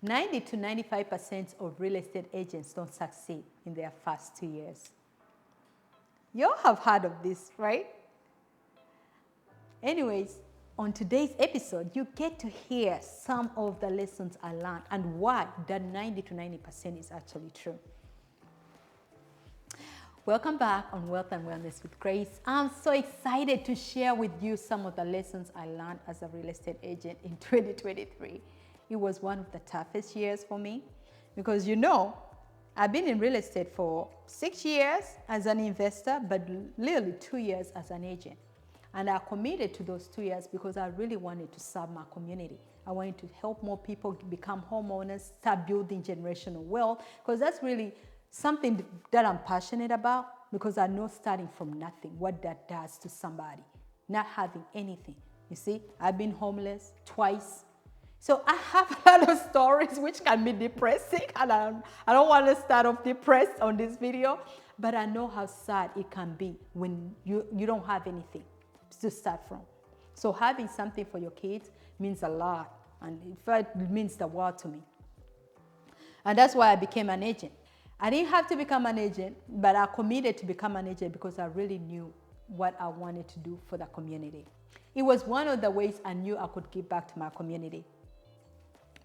90 to 95% of real estate agents don't succeed in their first 2 years. You all have heard of this, right? Anyways, on today's episode, you get to hear some of the lessons I learned and why that 90 to 90% is actually true. Welcome back on Wealth and Wellness with Grace. I'm so excited to share with you some of the lessons I learned as a real estate agent in 2023. It was one of the toughest years for me because I've been in real estate for 6 years as an investor, but literally 2 years as an agent. And I committed to those 2 years because I really wanted to serve my community. I wanted to help more people become homeowners, start building generational wealth, because that's really something that I'm passionate about, because I know starting from nothing, what that does to somebody, not having anything. You see, I've been homeless twice. So I have a lot of stories which can be depressing, and I don't want to start off depressed on this video, but I know how sad it can be when you don't have anything to start from. So having something for your kids means a lot, and in fact, it means the world to me. And that's why I became an agent. I didn't have to become an agent, but I committed to become an agent because I really knew what I wanted to do for the community. It was one of the ways I knew I could give back to my community.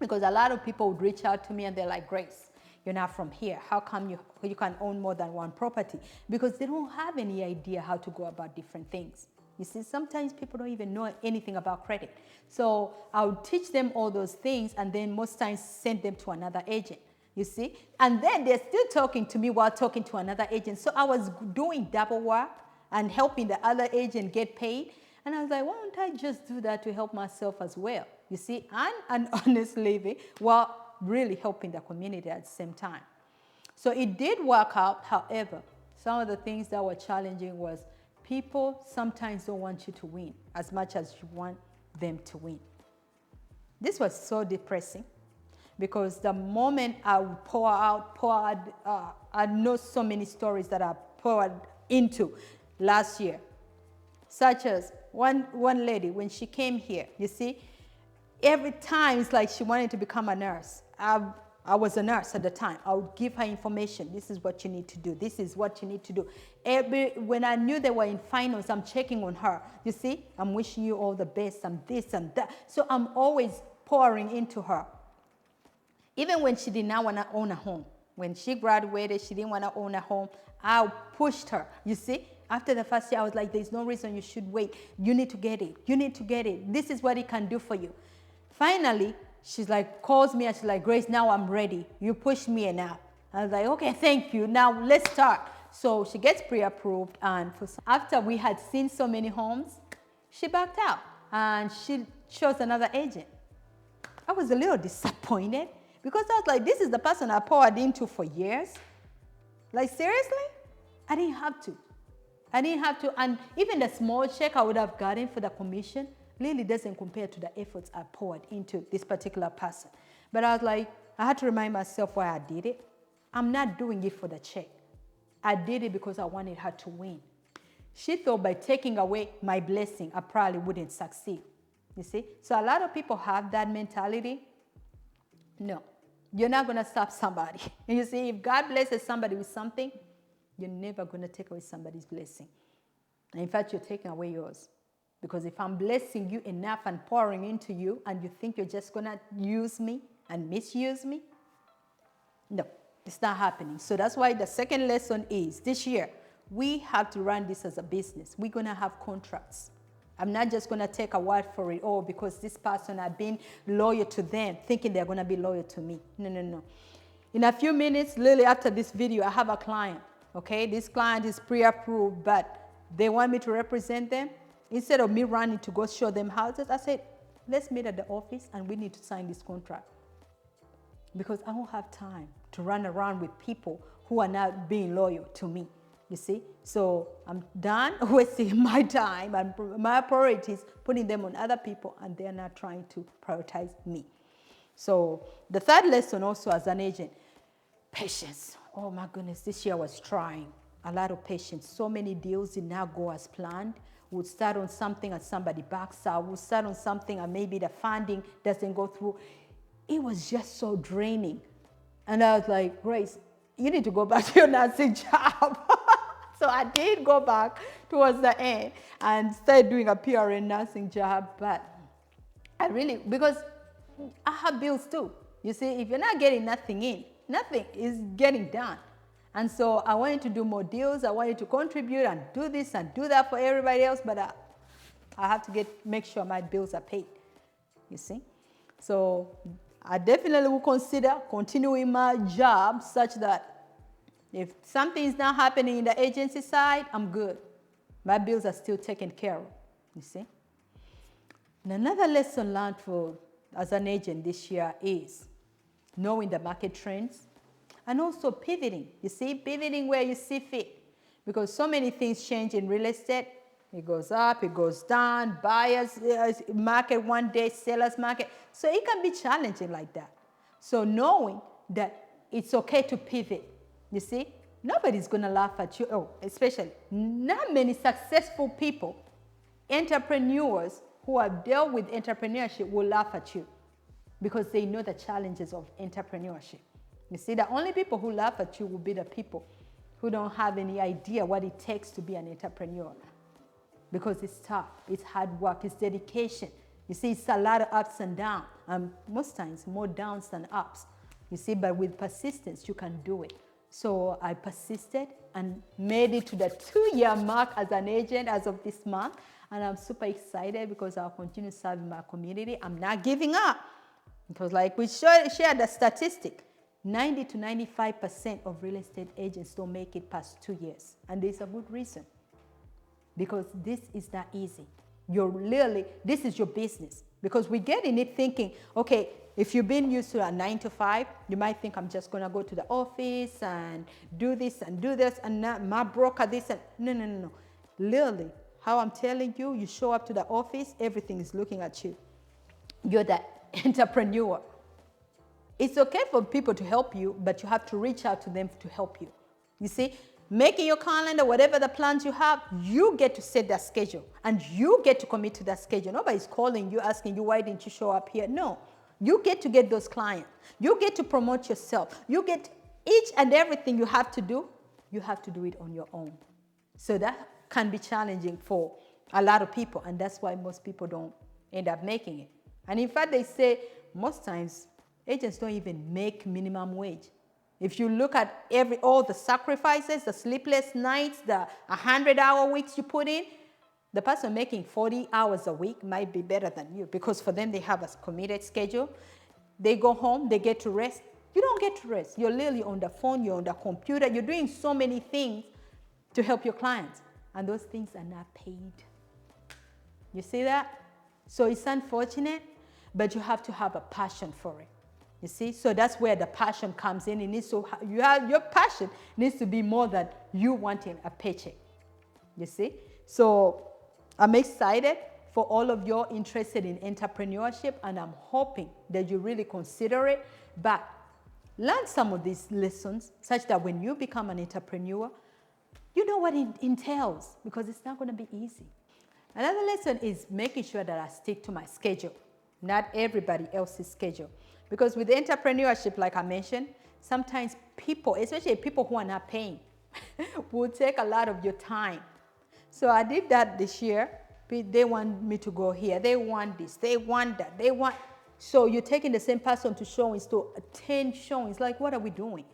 Because a lot of people would reach out to me and they're like, Grace, you're not from here. How come you can own more than one property? Because they don't have any idea how to go about different things. You see, sometimes people don't even know anything about credit. So I would teach them all those things and then most times send them to another agent. You see? And then they're still talking to me while talking to another agent. So I was doing double work and helping the other agent get paid. And I was like, why don't I just do that to help myself as well? You see, and an honest living while really helping the community at the same time. So it did work out. However, some of the things that were challenging was people sometimes don't want you to win as much as you want them to win. This was so depressing. Because the moment I would pour out, I know so many stories that I poured into last year. Such as one lady, when she came here, you see, every time it's like she wanted to become a nurse. I was a nurse at the time. I would give her information. This is what you need to do. This is what you need to do. When I knew they were in finals, I'm checking on her. You see, I'm wishing you all the best. I'm this and that. So I'm always pouring into her. Even when she did not want to own a home. When she graduated, she didn't want to own a home. I pushed her. You see, after the first year, I was like, there's no reason you should wait. You need to get it. You need to get it. This is what it can do for you. Finally, she's like, calls me and she's like, Grace, now I'm ready. You pushed me enough. I was like, okay, thank you. Now let's start. So she gets pre-approved. And after we had seen so many homes, she backed out and she chose another agent. I was a little disappointed. Because I was like, this is the person I poured into for years. Like, seriously? I didn't have to. And even the small check I would have gotten for the commission really doesn't compare to the efforts I poured into this particular person. But I was like, I had to remind myself why I did it. I'm not doing it for the check. I did it because I wanted her to win. She thought by taking away my blessing, I probably wouldn't succeed. You see? So a lot of people have that mentality. No, you're not going to stop somebody. You see, if God blesses somebody with something, you're never going to take away somebody's blessing. And in fact, you're taking away yours. Because if I'm blessing you enough and pouring into you and you think you're just going to use me and misuse me, no, it's not happening. So that's why the second lesson is this year, we have to run this as a business. We're going to have contracts. I'm not just going to take a word for it, oh, because this person, I've been loyal to them, thinking they're going to be loyal to me. No. In a few minutes, literally after this video, I have a client, okay? This client is pre-approved, but they want me to represent them. Instead of me running to go show them houses, I said, let's meet at the office and we need to sign this contract. Because I don't have time to run around with people who are not being loyal to me. You see? So I'm done wasting my time and my priorities, putting them on other people, and they're not trying to prioritize me. So the third lesson also as an agent, patience. Oh my goodness, this year was trying. A lot of patience. So many deals did not go as planned. We'll start on something and somebody backs out. We'll start on something and maybe the funding doesn't go through. it was just so draining. And I was like, Grace, you need to go back to your nursing job. So I did go back towards the end and started doing a PRN nursing job. But because I have bills too. You see, if you're not getting nothing in, nothing is getting done. And so I wanted to do more deals. I wanted to contribute and do this and do that for everybody else. But I have to make sure my bills are paid. You see? So I definitely will consider continuing my job such that if something is not happening in the agency side, I'm good. My bills are still taken care of, you see. And another lesson learned as an agent this year is knowing the market trends and also pivoting. You see, pivoting where you see fit. Because so many things change in real estate. It goes up, it goes down, buyers market one day, sellers market. So it can be challenging like that. So knowing that it's okay to pivot. You see, nobody's going to laugh at you. Oh, especially not many successful people, entrepreneurs who have dealt with entrepreneurship will laugh at you because they know the challenges of entrepreneurship. You see, the only people who laugh at you will be the people who don't have any idea what it takes to be an entrepreneur. Because it's tough, it's hard work, it's dedication. You see, it's a lot of ups and downs, and most times more downs than ups. You see, but with persistence, you can do it. So I persisted and made it to the 2-year mark as an agent as of this month. And I'm super excited because I'll continue serving my community. I'm not giving up. Because like we shared the statistic, 90 to 95% of real estate agents don't make it past 2 years. And there's a good reason. Because this is not easy. This is your business. Because we get in it thinking, okay, if you've been used to a 9 to 5, you might think I'm just going to go to the office and do this and not my broker this. And no. Literally, how I'm telling you, you show up to the office, everything is looking at you. You're the entrepreneur. It's okay for people to help you, but you have to reach out to them to help you. You see, making your calendar, whatever the plans you have, you get to set that schedule and you get to commit to that schedule. Nobody's calling you, asking you, why didn't you show up here? No. You get to get those clients. You get to promote yourself. You get each and everything you have to do it on your own. So that can be challenging for a lot of people, and that's why most people don't end up making it. And in fact, they say most times agents don't even make minimum wage. If you look at all the sacrifices, the sleepless nights, the 100-hour weeks you put in, the person making 40 hours a week might be better than you because for them, they have a committed schedule. They go home, they get to rest. You don't get to rest. You're literally on the phone, you're on the computer. You're doing so many things to help your clients, and those things are not paid. You see that? So it's unfortunate, but you have to have a passion for it. You see? So that's where the passion comes in. Your passion needs to be more than you wanting a paycheck. You see? So I'm excited for all of you interested in entrepreneurship, and I'm hoping that you really consider it. But learn some of these lessons such that when you become an entrepreneur, you know what it entails, because it's not going to be easy. Another lesson is making sure that I stick to my schedule, not everybody else's schedule. Because with entrepreneurship, like I mentioned, sometimes people, especially people who are not paying, will take a lot of your time. So I did that this year. They want me to go here. They want this. They want that. So you're taking the same person to showings, to 10 showings. Like, what are we doing?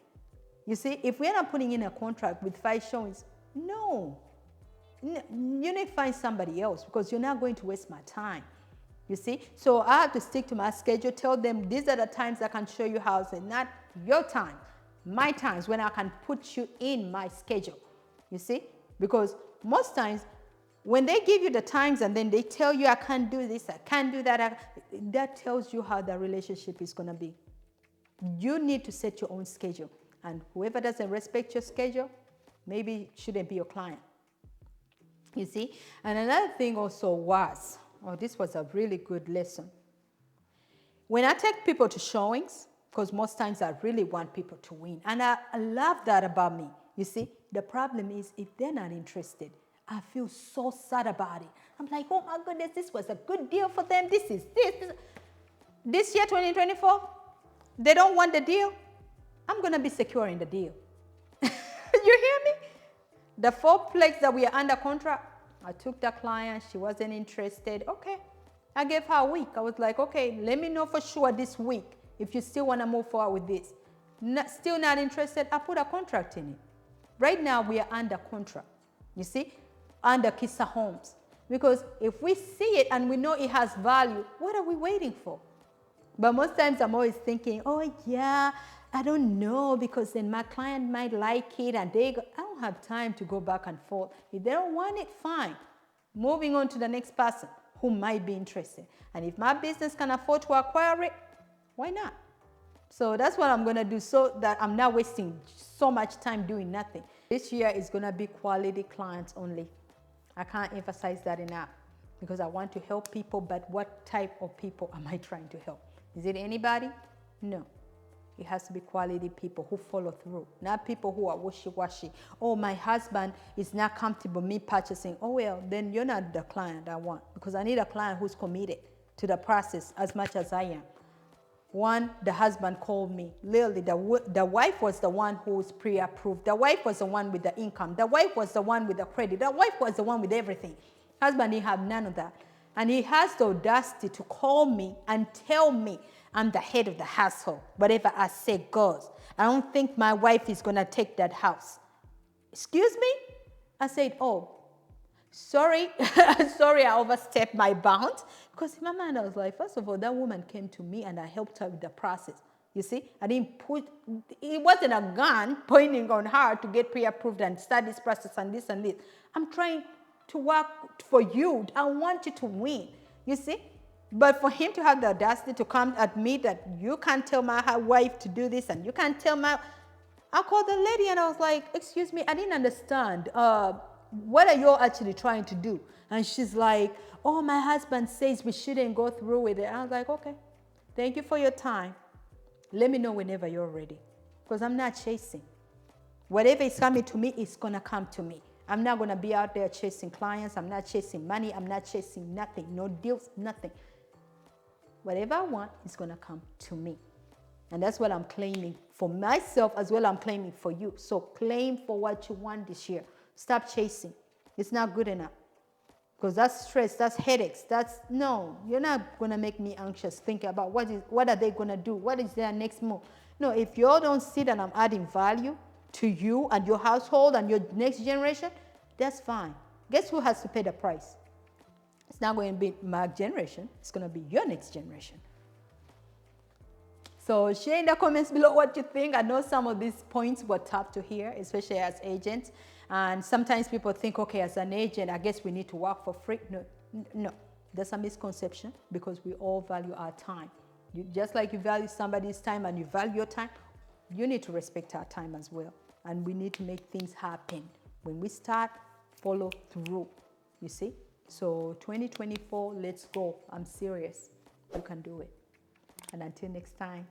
You see, if we're not putting in a contract with 5 showings, no. You need to find somebody else because you're not going to waste my time. You see? So I have to stick to my schedule, tell them these are the times I can show you housing, not your time, my times when I can put you in my schedule. You see? Because most times when they give you the times and then they tell you I can't do this, I can't do that, that tells you how the relationship is going to be. You need to set your own schedule. And whoever doesn't respect your schedule, maybe shouldn't be your client. You see? And another thing also was, this was a really good lesson. When I take people to showings, because most times I really want people to win, and I love that about me. You see, the problem is if they're not interested, I feel so sad about it. I'm like, oh my goodness, this was a good deal for them. This year, 2024, They don't want the deal. I'm going to be secure in the deal. You hear me? The 4 places that we are under contract, I took the client. She wasn't interested. Okay. I gave her a week. I was like, okay, let me know for sure this week if you still want to move forward with this. Still not interested, I put a contract in it. Right now, we are under contract, you see, under Kissa Homes. Because if we see it and we know it has value, what are we waiting for? But most times I'm always thinking, oh yeah, I don't know, because then my client might like it and I don't have time to go back and forth. If they don't want it, fine. Moving on to the next person who might be interested. And if my business can afford to acquire it, why not? So that's what I'm going to do, so that I'm not wasting so much time doing nothing. This year is going to be quality clients only. I can't emphasize that enough, because I want to help people, but what type of people am I trying to help? Is it anybody? No. It has to be quality people who follow through, not people who are wishy-washy. Oh, my husband is not comfortable me purchasing. Oh, well, then you're not the client I want, because I need a client who's committed to the process as much as I am. One, the husband called me. Literally, the wife was the one who was pre-approved. The wife was the one with the income. The wife was the one with the credit. The wife was the one with everything. Husband didn't have none of that. And he has the audacity to call me and tell me I'm the head of the household. Whatever I say goes. I don't think my wife is going to take that house. Excuse me? I said, oh, sorry. Sorry, I overstepped my bounds. Because in my mind, I was like, first of all, that woman came to me and I helped her with the process. You see, I didn't it wasn't a gun pointing on her to get pre-approved and start this process and this and this. I'm trying to work for you. I want you to win. You see? But for him to have the audacity to come at me that you can't tell my wife to do this and you can't tell my... I called the lady and I was like, excuse me, I didn't understand. What are you actually trying to do? And she's like, oh, my husband says we shouldn't go through with it. I was like, okay, thank you for your time. Let me know whenever you're ready, because I'm not chasing. Whatever is coming to me, it's going to come to me. I'm not going to be out there chasing clients. I'm not chasing money. I'm not chasing nothing. No deals, nothing. Whatever I want is going to come to me. And that's what I'm claiming for myself as well. I'm claiming for you. So claim for what you want this year. Stop chasing. It's not good enough. Because that's stress, that's headaches, no, you're not going to make me anxious thinking about what are they going to do? What is their next move? No, if you all don't see that I'm adding value to you and your household and your next generation, that's fine. Guess who has to pay the price? It's not going to be my generation. It's going to be your next generation. So share in the comments below what you think. I know some of these points were tough to hear, especially as agents. And sometimes people think, okay, as an agent, I guess we need to work for free. No, that's a misconception, because we all value our time. Just like you value somebody's time and you value your time, you need to respect our time as well. And we need to make things happen. When we start, follow through, you see? So 2024, let's go. I'm serious. You can do it. And until next time.